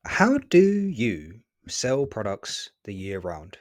How do you sell products the year round?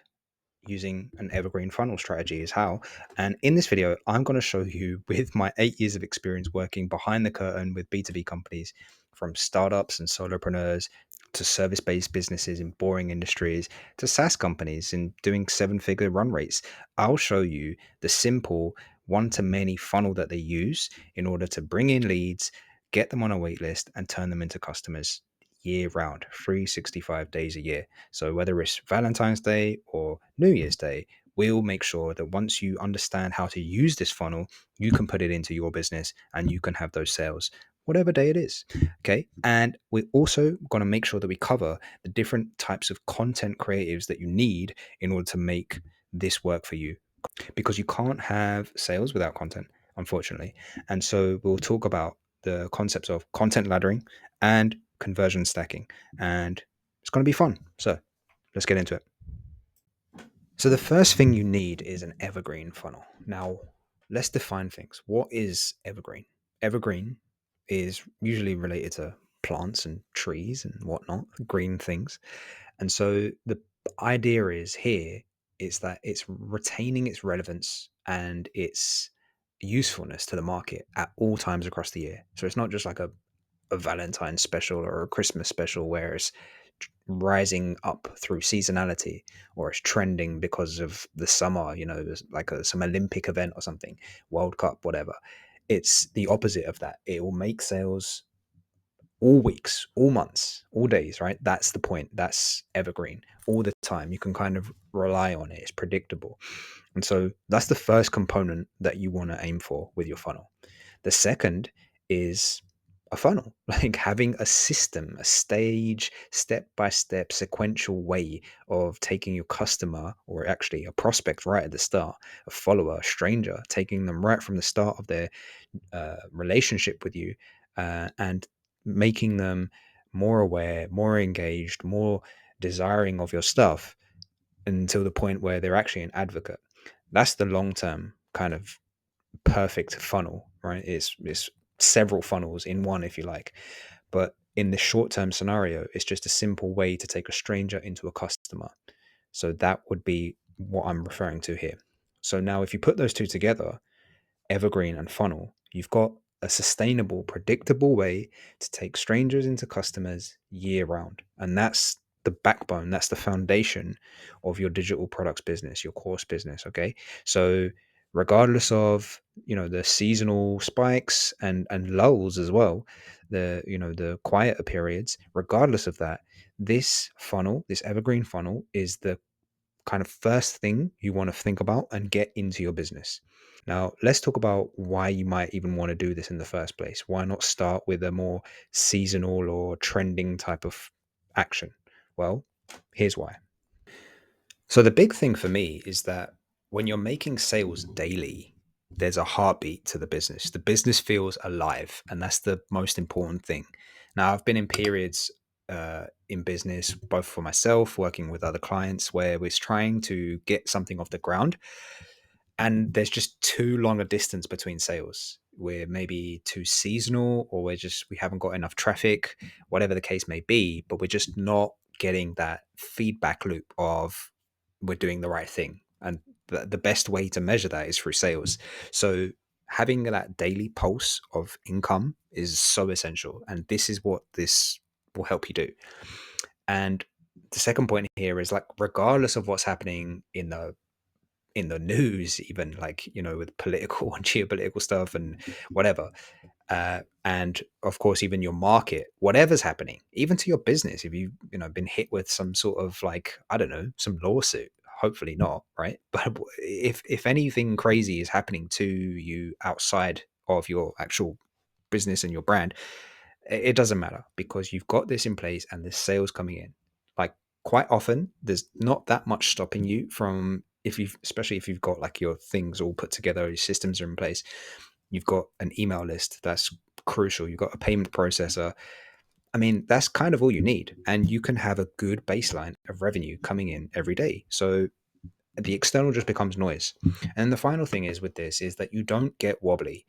Using an evergreen funnel strategy is how. And in this video, I'm going to show you with my 8 years of experience working behind the curtain with B2B companies, from startups and solopreneurs to service based businesses in boring industries to SaaS companies and doing 7-figure run rates. I'll show you the simple one to many funnel that they use in order to bring in leads, get them on a wait list, and turn them into customers year round, 365 days a year. So whether it's Valentine's Day or New Year's Day, we'll make sure that once you understand how to use this funnel, you can put it into your business and you can have those sales whatever day it is. Okay. And we're also going to make sure that we cover the different types of content creatives that you need in order to make this work for you, because you can't have sales without content, unfortunately. And so we'll talk about the concepts of content laddering and conversion stacking. And it's going to be fun. So let's get into it. So the first thing you need is an evergreen funnel. Now, let's define things. What is evergreen? Evergreen is usually related to plants and trees and whatnot, green things. And so the idea is here is that it's retaining its relevance and its usefulness to the market at all times across the year. So it's not just like a Valentine's special or a Christmas special where it's rising up through seasonality, or it's trending because of the summer, there's like some Olympic event or something, World Cup, whatever. It's the opposite of that. It will make sales all weeks, all months, all days, right? That's the point. That's evergreen all the time. You can kind of rely on it. It's predictable. And so that's the first component that you want to aim for with your funnel. The second is a funnel, like having a system, a stage, step by step, sequential way of taking your customer, or actually a prospect right at the start, a follower, a stranger, taking them right from the start of their relationship with you, and making them more aware, more engaged, more desiring of your stuff until the point where they're actually an advocate. That's the long term kind of perfect funnel, right? It's several funnels in one, if you like. But in the short term scenario, it's just a simple way to take a stranger into a customer. So that would be what I'm referring to here. So now, if you put those two together, evergreen and funnel, you've got a sustainable, predictable way to take strangers into customers year round. And that's the backbone, that's the foundation of your digital products business, your course business. Okay. So regardless of, the seasonal spikes and lulls as well, the quieter periods, regardless of that, this funnel, this evergreen funnel, is the kind of first thing you want to think about and get into your business. Now, let's talk about why you might even want to do this in the first place. Why not start with a more seasonal or trending type of action? Well, here's why. So, the big thing for me is that when you're making sales daily, there's a heartbeat to the business. The business feels alive, and that's the most important thing. Now, I've been in periods in business, both for myself, working with other clients, where we're trying to get something off the ground and there's just too long a distance between sales. We're maybe too seasonal, or we haven't got enough traffic, whatever the case may be, but we're just not getting that feedback loop of we're doing the right thing. And the best way to measure that is through sales. So having that daily pulse of income is so essential. And this is what this will help you do. And the second point here is, like, regardless of what's happening in the news, even, like, with political and geopolitical stuff and whatever, and of course even your market, whatever's happening, even to your business, if you been hit with some sort of, like, I don't know, some lawsuit, hopefully not, right? But if anything crazy is happening to you outside of your actual business and your brand, it doesn't matter, because you've got this in place and there's sales coming in. Like, quite often there's not that much stopping you from, especially if you've got, like, your things all put together, your systems are in place, you've got an email list that's crucial, you've got a payment processor. I mean, that's kind of all you need, and you can have a good baseline of revenue coming in every day. So the external just becomes noise. And the final thing is with this is that you don't get wobbly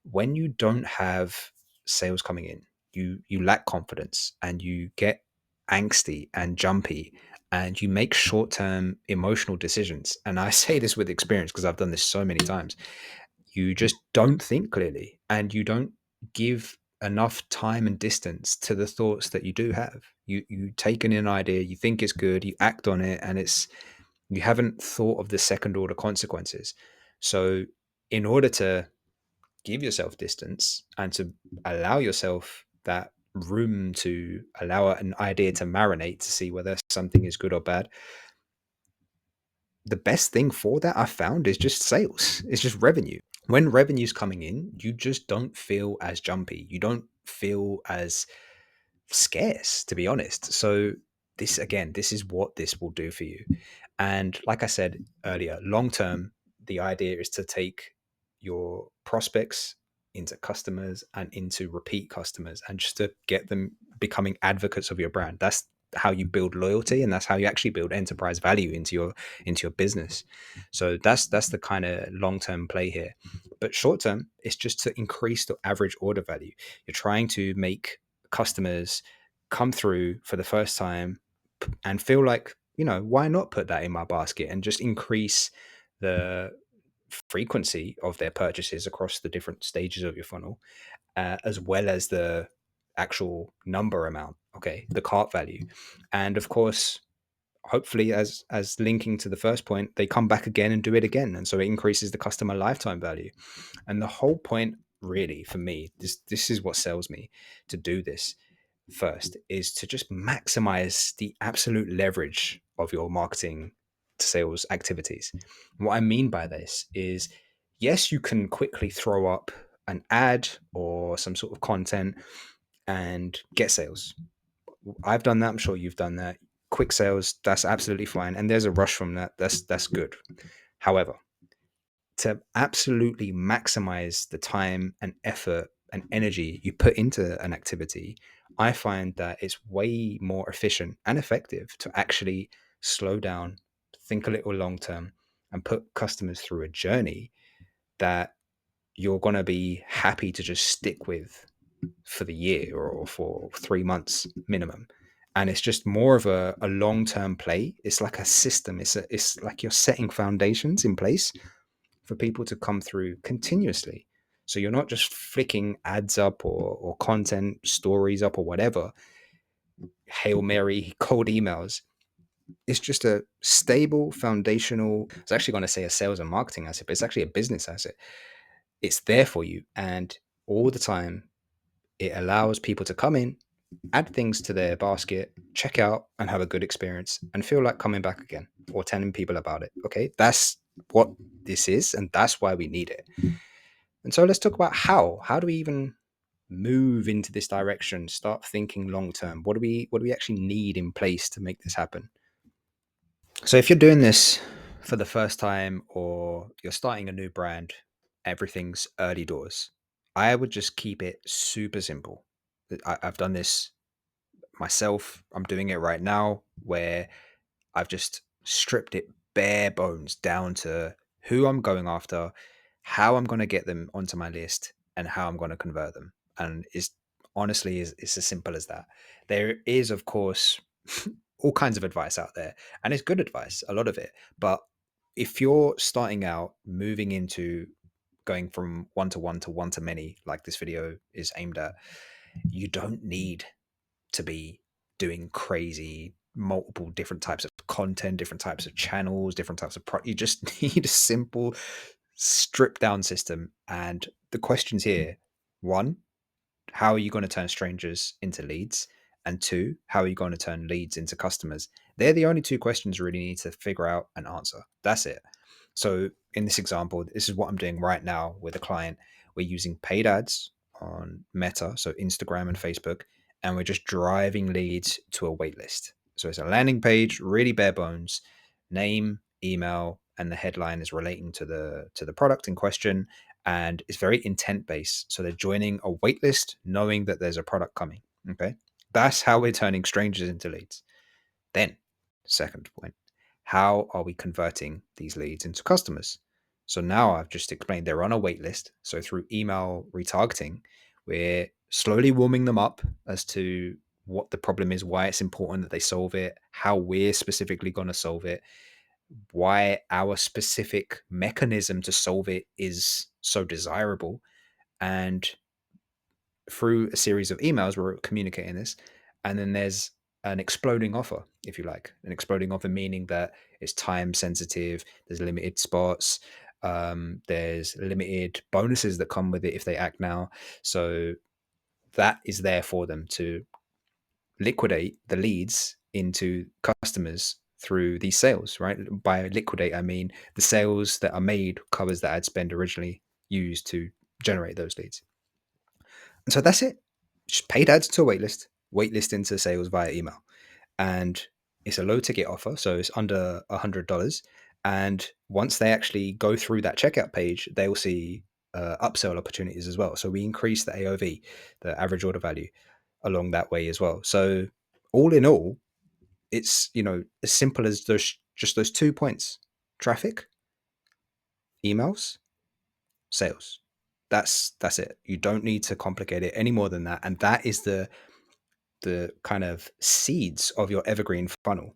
when you don't have sales coming in. You lack confidence and you get angsty and jumpy, and you make short-term emotional decisions. And I say this with experience because I've done this so many times. You just don't think clearly, and you don't give enough time and distance to the thoughts that you do have. You take in an idea, you think it's good, you act on it, and it's you haven't thought of the second order consequences. So in order to give yourself distance and to allow yourself that room to allow an idea to marinate to see whether something is good or bad, the best thing for that I found is just sales. It's just revenue. When revenue's coming in, you just don't feel as jumpy. You don't feel as scarce, to be honest. So this again, this is what this will do for you. And like I said earlier, long term, the idea is to take your prospects into customers and into repeat customers, and just to get them becoming advocates of your brand. That's how you build loyalty, and that's how you actually build enterprise value into your business. So that's the kind of long-term play here. But short term, it's just to increase the average order value. You're trying to make customers come through for the first time and feel like, why not put that in my basket, and just increase the frequency of their purchases across the different stages of your funnel, as well as the actual number amount, okay, the cart value. And of course, hopefully, as linking to the first point, they come back again and do it again, and so it increases the customer lifetime value. And the whole point, really, for me, this is what sells me to do this first, is to just maximize the absolute leverage of your marketing to sales activities. What I mean by this is, yes, you can quickly throw up an ad or some sort of content and get sales. I've done that. I'm sure you've done that. Quick sales, that's absolutely fine. And there's a rush from that. That's good. However, to absolutely maximize the time and effort and energy you put into an activity, I find that it's way more efficient and effective to actually slow down, think a little long term, and put customers through a journey that you're going to be happy to just stick with for the year or for 3 months minimum. And it's just more of a long-term play. It's like a system. It's like you're setting foundations in place for people to come through continuously. So you're not just flicking ads up or content stories up or whatever, Hail Mary cold emails. It's just a stable foundational, I was actually going to say a sales and marketing asset, but it's actually a business asset. It's there for you. And all the time, it allows people to come in, add things to their basket, check out, and have a good experience and feel like coming back again or telling people about it. Okay. That's what this is. And that's why we need it. And so let's talk about how. How do we even move into this direction? Start thinking long term. What do we actually need in place to make this happen? So if you're doing this for the first time or you're starting a new brand, everything's early doors. I would just keep it super simple. I've done this myself. I'm doing it right now, where I've just stripped it bare bones down to who I'm going after, how I'm going to get them onto my list, and how I'm going to convert them. And it's as simple as that. There is, of course, all kinds of advice out there, and it's good advice, a lot of it. But if you're starting out, moving into going from one to one to many, like this video is aimed at, you don't need to be doing crazy multiple different types of content, different types of channels, different types of you just need a simple stripped down system. And the questions here: one, how are you going to turn strangers into leads? And two, how are you going to turn leads into customers? They're the only two questions you really need to figure out and answer. That's it. So in this example, this is what I'm doing right now with a client. We're using paid ads on Meta, so Instagram and Facebook, and we're just driving leads to a wait list. So it's a landing page, really bare bones, name, email, and the headline is relating to the product in question, and it's very intent based. So they're joining a wait list knowing that there's a product coming. Okay. That's how we're turning strangers into leads. Then, second point, how are we converting these leads into customers? So now I've just explained they're on a wait list. So through email retargeting, we're slowly warming them up as to what the problem is, why it's important that they solve it, how we're specifically going to solve it, why our specific mechanism to solve it is so desirable. And through a series of emails, we're communicating this. And then there's an exploding offer, if you like, an exploding offer, meaning that it's time sensitive, there's limited spots, there's limited bonuses that come with it if they act now. So that is there for them to liquidate the leads into customers through these sales, right? By liquidate, I mean the sales that are made covers the ad spend originally used to generate those leads. And so that's it. Just paid ads to a waitlist into sales via email. And it's a low ticket offer. So it's under $100. And once they actually go through that checkout page, they will see upsell opportunities as well. So we increase the AOV, the average order value, along that way as well. So all in all, it's as simple as those 2 points: traffic, emails, sales. That's it. You don't need to complicate it any more than that. And that is the kind of seeds of your evergreen funnel.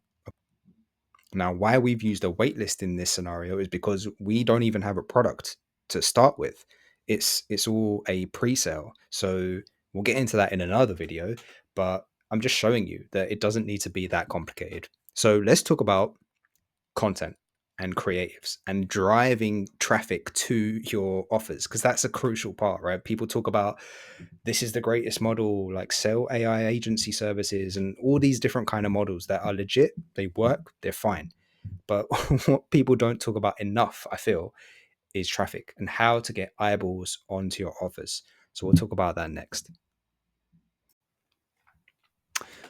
Now, why we've used a waitlist in this scenario is because we don't even have a product to start with. It's all a pre-sale. So we'll get into that in another video, but I'm just showing you that it doesn't need to be that complicated. So let's talk about content and creatives and driving traffic to your offers, because that's a crucial part, right? People talk about this is the greatest model, like sell AI agency services and all these different kind of models that are legit, they work, they're fine. But what people don't talk about enough, I feel, is traffic and how to get eyeballs onto your offers. So we'll talk about that next.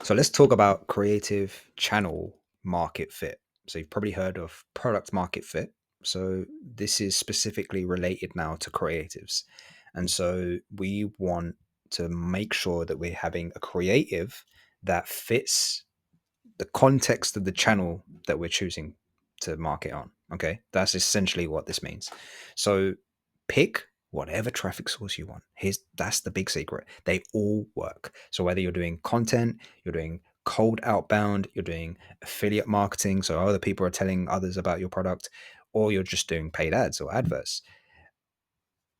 So let's talk about creative channel market fit. So you've probably heard of product market fit. So this is specifically related now to creatives. And so we want to make sure that we're having a creative that fits the context of the channel that we're choosing to market on. Okay. That's essentially what this means. So pick whatever traffic source you want. That's the big secret. They all work. So whether you're doing content, you're doing cold outbound, you're doing affiliate marketing, so other people are telling others about your product, or you're just doing paid ads or adverts,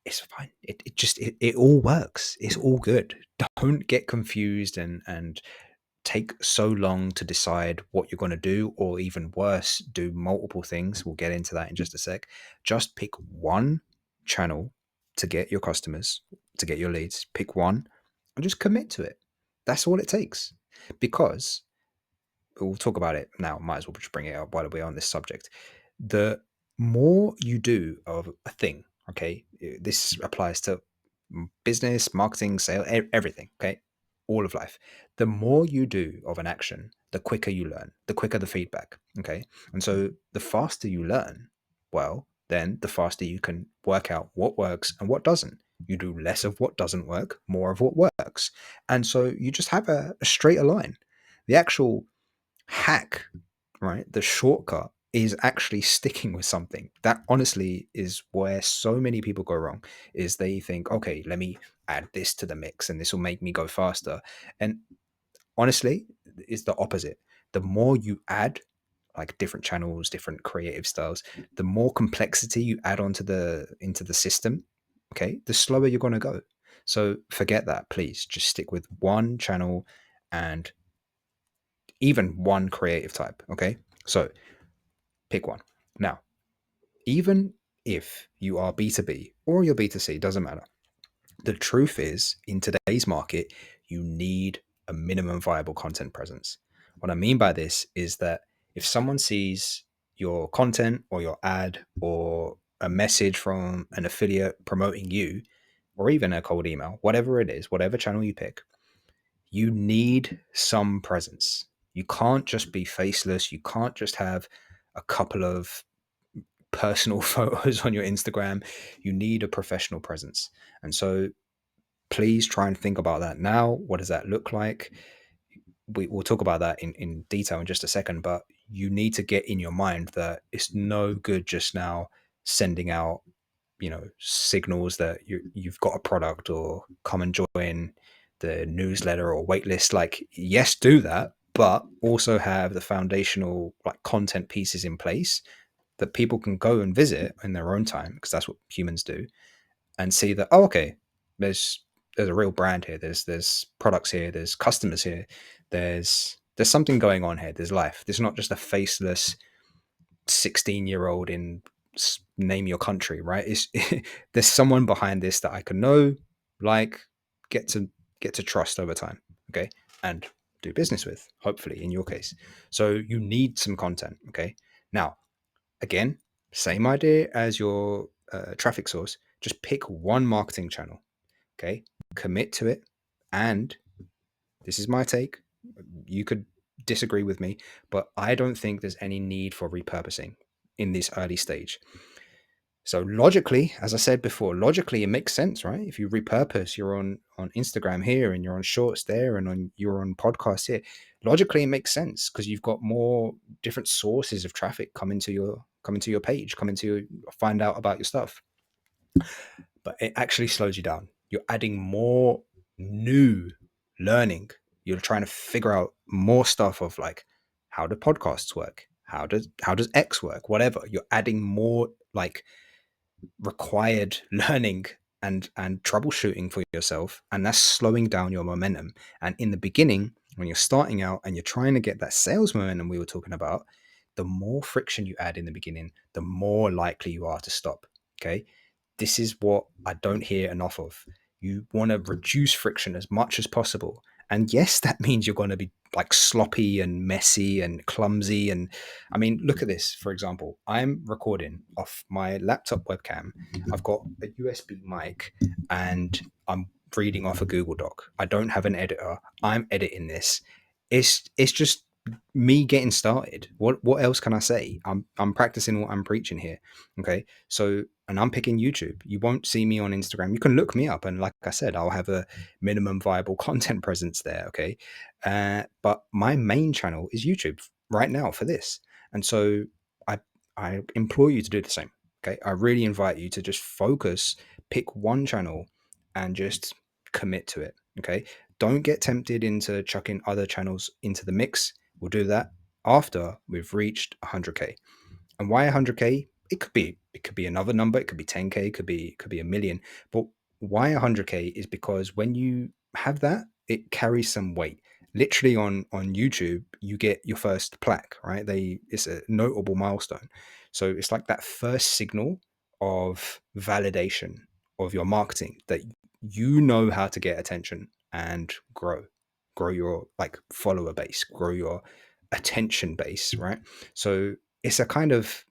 it's fine. It all works. It's all good. Don't get confused and take so long to decide what you're going to do, or even worse, do multiple things. We'll get into that in just a sec. Just pick one channel to get your customers, to get your leads. Pick one and just commit to it. That's all it takes. Because we'll talk about it now. Might as well just bring it up while we're on this subject. The more you do of a thing, okay, this applies to business, marketing, sale, everything, okay, all of life. The more you do of an action, the quicker you learn, the quicker the feedback, okay. And so the faster you learn, well, then the faster you can work out what works and what doesn't. You do less of what doesn't work, more of what works. And so you just have a straighter line. The actual hack, right? The shortcut is actually sticking with something. That honestly is where so many people go wrong, is they think, okay, let me add this to the mix and this will make me go faster. And honestly, it's the opposite. The more you add like different channels, different creative styles, the more complexity you add onto the into the system, okay, the slower you're going to go. So forget that, please. Just stick with one channel and even one creative type. Okay. So pick one. Now, even if you are B2B or you're B2C, doesn't matter. The truth is, in today's market, you need a minimum viable content presence. What I mean by this is that if someone sees your content or your ad or a message from an affiliate promoting you, or even a cold email, whatever it is, whatever channel you pick, you need some presence. You can't just be faceless. You can't just have a couple of personal photos on your Instagram. You need a professional presence. And so please try and think about that now. What does that look like? We'll talk about that in detail in just a second, but you need to get in your mind that it's no good just now sending out, signals that you've got a product or come and join. the newsletter or waitlist, like, yes, do that, but also have the foundational like content pieces in place that people can go and visit in their own time, because that's what humans do, and see that, oh, okay, there's there's a real brand here, there's products here, there's customers here, there's something going on here, there's life. There's not just a faceless 16-year-old in name your country, right? It's there's someone behind this that I can know, like, get to get to trust over time, okay, and do business with, hopefully, in your case. So you need some content, okay. Now, again, same idea as your traffic source. Just pick one marketing channel, okay, commit to it, and this is my take. You could disagree with me, but I don't think there's any need for repurposing in this early stage. So logically, as I said before, logically it makes sense, right? If you repurpose, you're on Instagram here, and you're on Shorts there, and you're on podcasts here. Logically, it makes sense because you've got more different sources of traffic coming to your page, coming to find out about your stuff. But it actually slows you down. You're adding more new learning. You're trying to figure out more stuff of, like, how do podcasts work? How does X work? Whatever. You're adding more like required learning and troubleshooting for yourself, and that's slowing down your momentum. And in the beginning, when you're starting out and you're trying to get that sales momentum we were talking about, the more friction you add in the beginning, the more likely you are to stop. Okay, this is what I don't hear enough of. You want to reduce friction as much as possible. And yes, that means you're going to be like sloppy and messy and clumsy. And I mean, look at this. For example, I'm recording off my laptop webcam. I've got a USB mic and I'm reading off a Google Doc. I don't have an editor. I'm editing this. It's just me getting started. What else can I say? I'm practicing what I'm preaching here. Okay. So, and I'm picking YouTube. You won't see me on Instagram. You can look me up, and like I said, I'll have a minimum viable content presence there. Okay. But my main channel is YouTube right now for this. And so I I implore you to do the same. Okay. I really invite you to just focus, pick one channel and just commit to it. Okay. Don't get tempted into chucking other channels into the mix. We'll do that after we've reached 100K. And why 100K? It could be another number. It could be 10K. It could be a million. But why 100K is because when you have that, it carries some weight. Literally on YouTube, you get your first plaque, right? It's a notable milestone. So it's like that first signal of validation of your marketing, that you know how to get attention and grow your like follower base, grow your attention base, right? So it's a kind of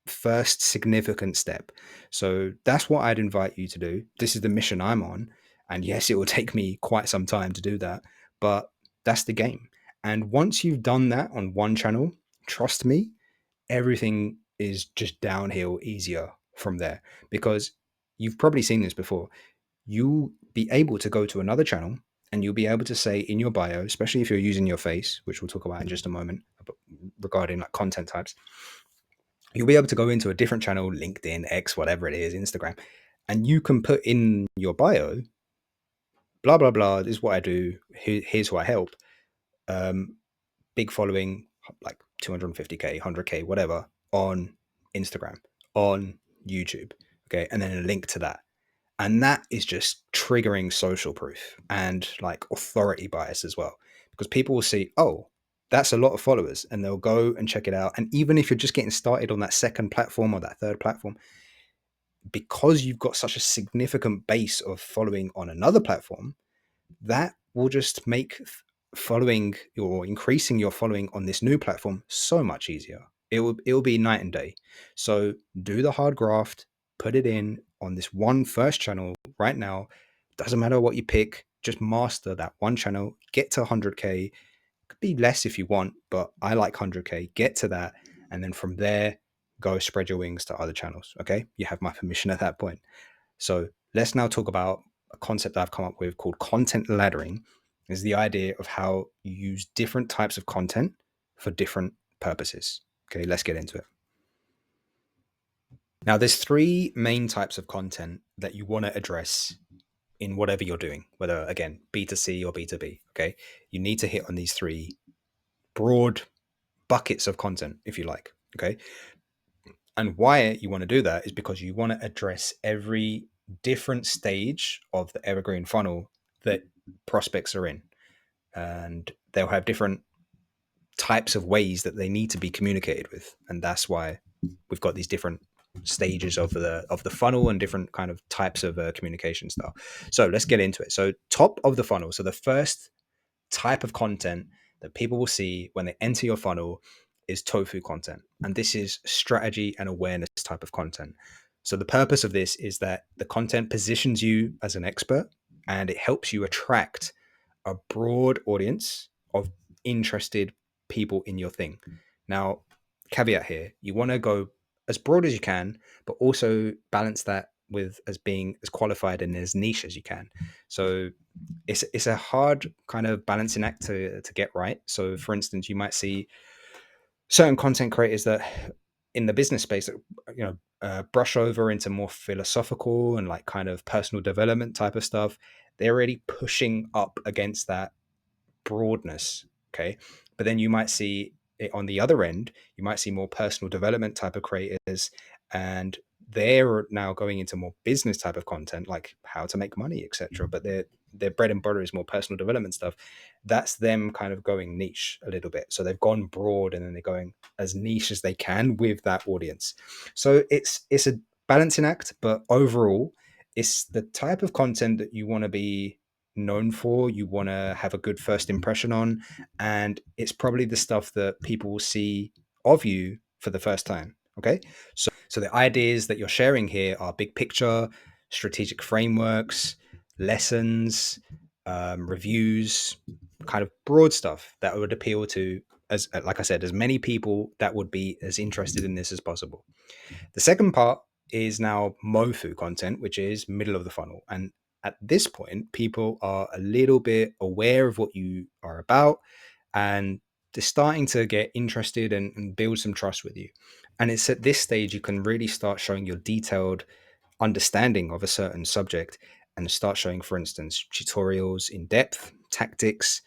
first significant step. So that's what I'd invite you to do. This is the mission I'm on. And yes, it will take me quite some time to do that, but that's the game. And once you've done that on one channel, trust me, everything is just downhill easier from there, because you've probably seen this before. You'll be able to go to another channel and you'll be able to say in your bio, especially if you're using your face, which we'll talk about in just a moment regarding like content types, you'll be able to go into a different channel, LinkedIn, X, whatever it is, Instagram, and you can put in your bio, blah, blah, blah. This is what I do. Here's who I help. Um, Big following, like 250K, 100K, whatever, on Instagram, on YouTube. Okay. And then a link to that. And that is just triggering social proof and like authority bias as well, because people will see, oh, that's a lot of followers, and they'll go and check it out. And even if you're just getting started on that second platform or that third platform, because you've got such a significant base of following on another platform, that will just make following or increasing your following on this new platform so much easier. It will be night and day. So do the hard graft, put it in on this one first channel right now. Doesn't matter what you pick, just master that one channel, get to 100K. Could be less if you want, but I like 100K. Get to that, and then from there, go spread your wings to other channels. Okay, you have my permission at that point. So let's now talk about a concept that I've come up with called content laddering. Is the idea of how you use different types of content for different purposes. Okay, let's get into it. Now, there's three main types of content that you want to address in whatever you're doing, whether again B2C or B2B. Okay, you need to hit on these three broad buckets of content, if you like. Okay, and why you want to do that is because you want to address every different stage of the evergreen funnel that prospects are in, and they'll have different types of ways that they need to be communicated with, and that's why we've got these different stages of the funnel and different kind of types of communication style. So let's get into it. So top of the funnel, so the first type of content that people will see when they enter your funnel is tofu content, and this is strategy and awareness type of content. So the purpose of this is that the content positions you as an expert, and it helps you attract a broad audience of interested people in your thing. Now, caveat here, you want to go as broad as you can, but also balance that with as being as qualified and as niche as you can. So it's a hard kind of balancing act to get right. So for instance, you might see certain content creators that in the business space that brush over into more philosophical and like kind of personal development type of stuff. They're already pushing up against that broadness. Okay. But then you might see it on the other end, you might see more personal development type of creators, and they're now going into more business type of content, like how to make money, etc. But their bread and butter is more personal development stuff. That's them kind of going niche a little bit. So they've gone broad and then they're going as niche as they can with that audience. So it's a balancing act, but overall, it's the type of content that you want to be known for, you want to have a good first impression on, and it's probably the stuff that people will see of you for the first time. Okay, so the ideas that you're sharing here are big picture, strategic frameworks, lessons, reviews, kind of broad stuff that would appeal to, as like I said, as many people that would be as interested in this as possible. The second part is now MOFU content, which is middle of the funnel. And at this point, people are a little bit aware of what you are about, and they're starting to get interested and build some trust with you. And it's at this stage you can really start showing your detailed understanding of a certain subject and start showing, for instance, tutorials in depth, tactics,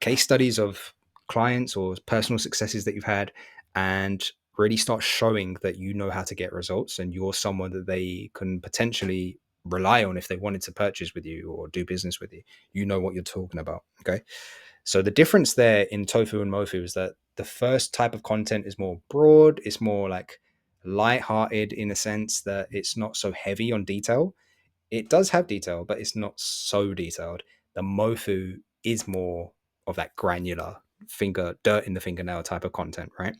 case studies of clients or personal successes that you've had, and really start showing that you know how to get results and you're someone that they can potentially rely on if they wanted to purchase with you or do business with you. You know what you're talking about. Okay. So the difference there in tofu and mofu is that the first type of content is more broad, it's more like light-hearted in a sense that it's not so heavy on detail. It does have detail, but it's not so detailed. The mofu is more of that granular dirt in the fingernail type of content, right?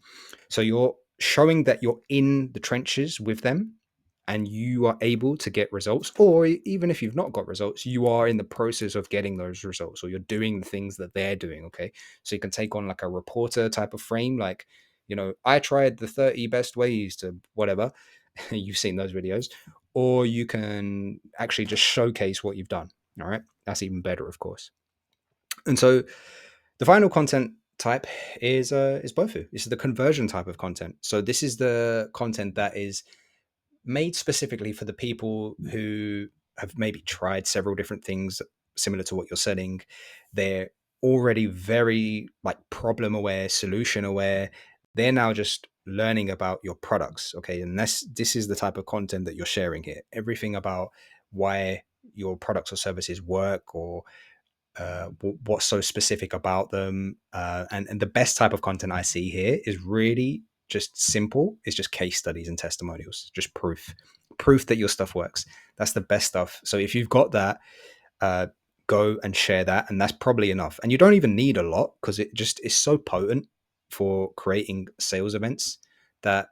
So you're showing that you're in the trenches with them and you are able to get results, or even if you've not got results, you are in the process of getting those results, or you're doing the things that they're doing. Okay. So you can take on like a reporter type of frame, like, I tried the 30 best ways to whatever. You've seen those videos, or you can actually just showcase what you've done. All right. That's even better, of course. And so the final content type is bofu. This is the conversion type of content. So this is the content that is made specifically for the people who have maybe tried several different things similar to what you're selling. They're already very like problem aware, solution aware. They're now just learning about your products. Okay. And this is the type of content that you're sharing here. Everything about why your products or services work, or what's so specific about them. And the best type of content I see here is really just simple. It's just case studies and testimonials, just proof that your stuff works. That's the best stuff. So if you've got that, uh, go and share that. And that's probably enough. And you don't even need a lot because it just is so potent for creating sales events that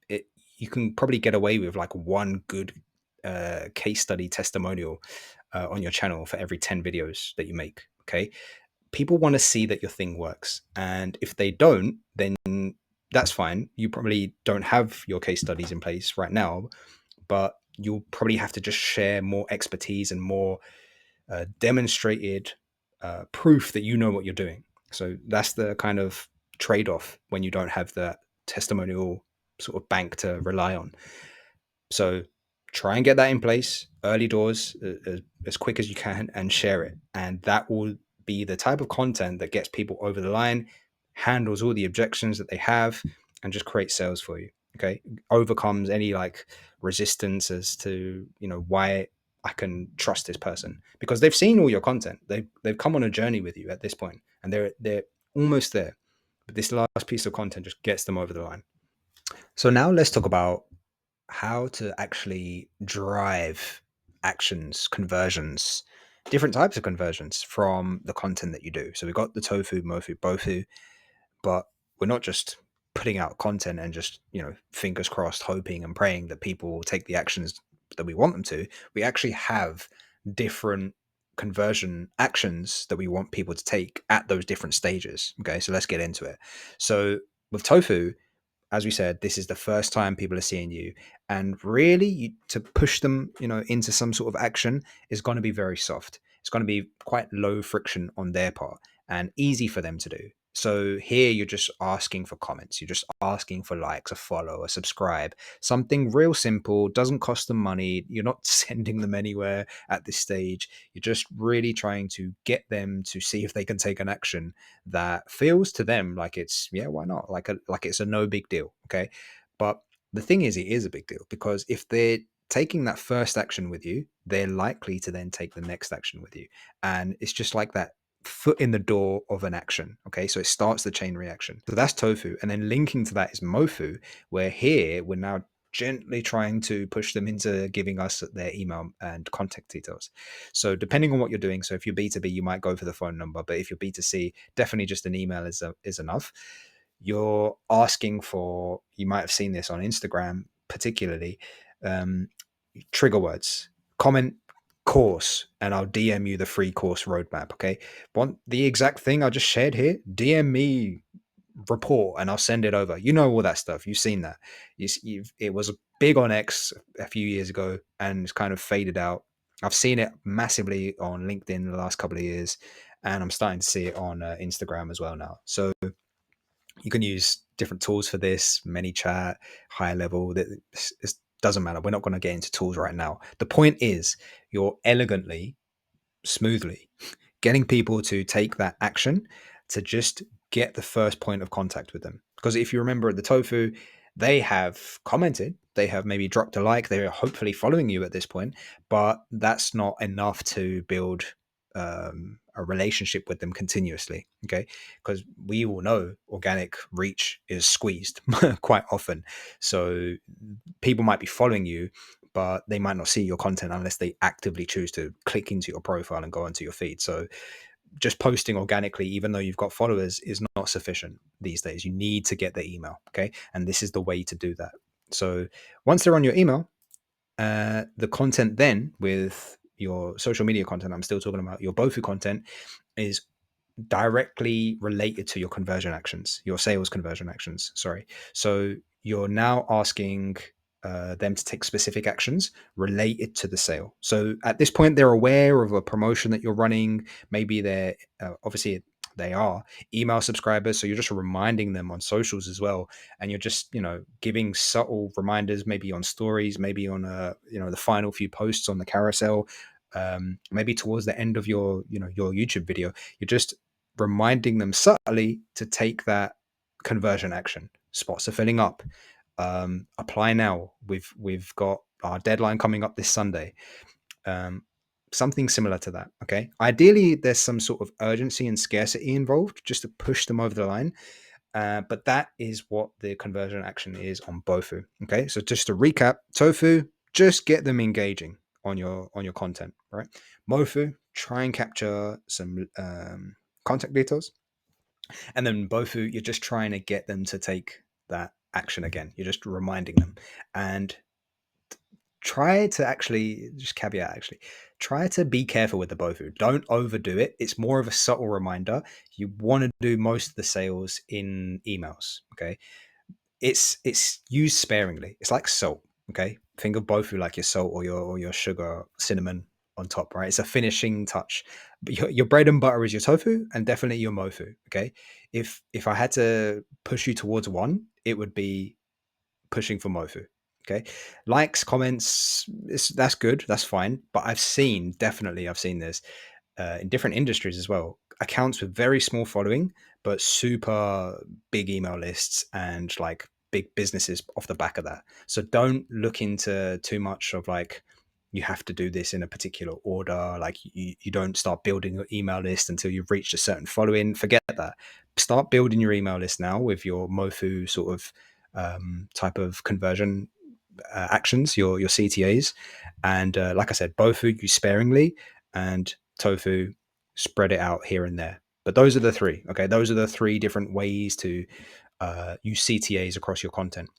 it you can probably get away with like one good case study testimonial on your channel for every 10 videos that you make. Okay. People want to see that your thing works. And if they don't, then that's fine. You probably don't have your case studies in place right now, but you'll probably have to just share more expertise and more demonstrated proof that you know what you're doing. So that's the kind of trade off when you don't have that testimonial sort of bank to rely on. So Try and get that in place early doors, as quick as you can, and share it. And that will be the type of content that gets people over the line, handles all the objections that they have, and just creates sales for you. Okay, overcomes any like resistance as to why I can trust this person, because they've seen all your content. They've come on a journey with you at this point, and they're almost there. But this last piece of content just gets them over the line. So now let's talk about how to actually drive actions, conversions, different types of conversions from the content that you do. So we've got the tofu, mofu, bofu, but we're not just putting out content and just, fingers crossed, hoping and praying that people will take the actions that we want them to. We actually have different conversion actions that we want people to take at those different stages. Okay, so let's get into it. So with tofu, as we said, this is the first time people are seeing you, and really, to push them, into some sort of action is going to be very soft. It's going to be quite low friction on their part and easy for them to do. So here, you're just asking for comments. You're just asking for likes, a follow, a subscribe. Something real simple, doesn't cost them money. You're not sending them anywhere at this stage. You're just really trying to get them to see if they can take an action that feels to them like it's, yeah, why not, like it's a no big deal. Okay, but the thing is, it is a big deal, because if they're taking that first action with you, they're likely to then take the next action with you, and it's just like that foot in the door of an action. Okay, so it starts the chain reaction. So that's tofu, and then linking to that is mofu, where here we're now gently trying to push them into giving us their email and contact details. So depending on what you're doing, so if you're B2B, you might go for the phone number, but if you're B2C, definitely just an email is enough. You're asking for, you might have seen this on Instagram particularly, um, trigger words, comment course, and I'll DM you the free course roadmap. Okay, want the exact thing I just shared here? DM me report and I'll send it over. You know all that stuff. You've seen that. It was big on X a few years ago and it's kind of faded out. I've seen it massively on LinkedIn the last couple of years, and I'm starting to see it on Instagram as well now. So you can use different tools for this, ManyChat, higher level. It doesn't matter. We're not going to get into tools right now. The point is, you're elegantly, smoothly getting people to take that action to just get the first point of contact with them. Because if you remember at the tofu, they have commented, they have maybe dropped a like, they're hopefully following you at this point, but that's not enough to build a relationship with them continuously. Okay, because we all know organic reach is squeezed quite often. So people might be following you, but they might not see your content unless they actively choose to click into your profile and go onto your feed. So just posting organically, even though you've got followers, is not sufficient these days. You need to get the email. Okay, and this is the way to do that. So once they're on your email, the content then with your social media content, I'm still talking about your bofu content, is directly related to your conversion actions, your sales conversion actions. Sorry. So you're now asking them to take specific actions related to the sale. So at this point, they're aware of a promotion that you're running. Maybe they're obviously they are email subscribers. So you're just reminding them on socials as well. And you're just, giving subtle reminders, maybe on stories, maybe on, the final few posts on the carousel, maybe towards the end of your YouTube video. You're just reminding them subtly to take that conversion action. Spots are filling up. Apply now. We've got our deadline coming up this Sunday. Um, Something similar to that. Okay. Ideally, there's some sort of urgency and scarcity involved just to push them over the line. But that is what the conversion action is on bofu. Okay. So just to recap, tofu, just get them engaging on your content, right? Mofu, try and capture some contact details, and then bofu, you're just trying to get them to take that action again. You're just reminding them, and try to actually just caveat actually try to be careful with the bofu. Don't overdo it. It's more of a subtle reminder. You want to do most of the sales in emails. Okay, it's used sparingly. It's like salt. Okay, think of bofu like your salt or your sugar, cinnamon on top, right? It's a finishing touch. But your bread and butter is your tofu and definitely your mofu. Okay, if I had to push you towards one, it would be pushing for mofu. Okay, likes, comments, that's good, that's fine. But I've seen this in different industries as well. Accounts with very small following, but super big email lists and like big businesses off the back of that. So don't look into too much of like, you have to do this in a particular order. Like you don't start building your email list until you've reached a certain following. Forget that. Start building your email list now with your MoFu sort of type of conversion actions, your CTAs. And like I said, Bofu use sparingly, and Tofu spread it out here and there. But those are the three. Okay, those are the three different ways to use CTAs across your content.